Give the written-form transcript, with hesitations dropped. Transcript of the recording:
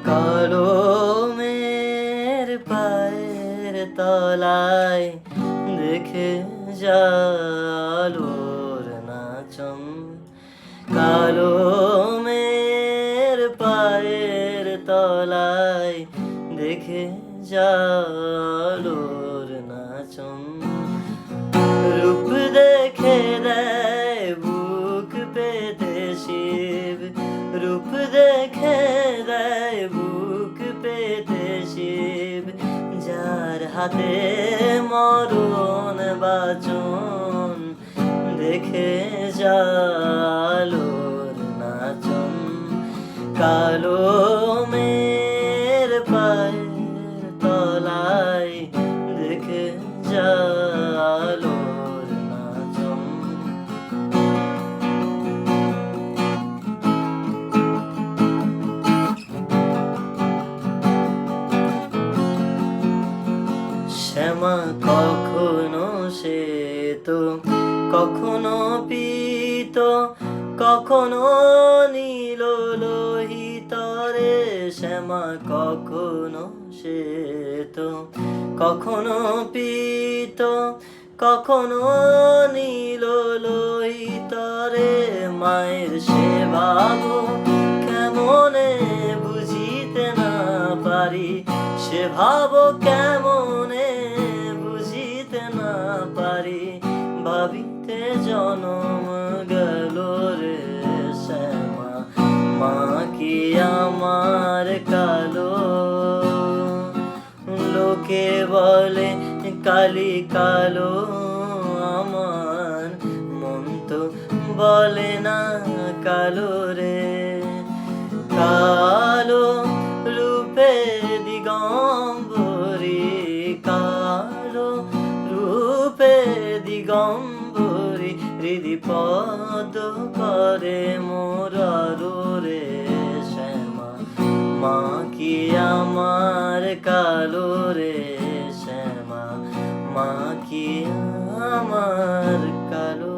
কালো মের পায়ের তলায় দেখে জালোর নাচন। কালো মের পায়ের তলায় দেখে জালোর নাচন। রূপ দেখে দেয় বুক পেতে শিব, রূপ দেখে দেয় বুক পেতে শিব। যার হাতে মরণ বাচন দেখে জালোর নাচন। কালো মের পায়ের তলায় দেখে জালোর নাচন। শ্যামা কখনো শ্বেত, কখনো পীত, কখনো নীল লোহিত রে। শ্যামা কখনো শ্বেত, কখনো পীত, কখনো নীল লোহিত রে। মায়ের সেবা গো কেমনে বুঝিতে না পারি, সে ভাব কেমনে বুঝিতে না পারি। ভাবিতে জনম গেল রে শ্যামা, মা কি আমার কালো। লোকে বলে কালি কালো, আমার মন তো বলে না কালো রে। কালো রূপে দিগম্বরী, কালো রূপে দিগম্বরী। হৃদি পদ করে মোরারো রে শ্যামা, মা কি আমার কালো রে শ্যামা, মা কি আমার কালো।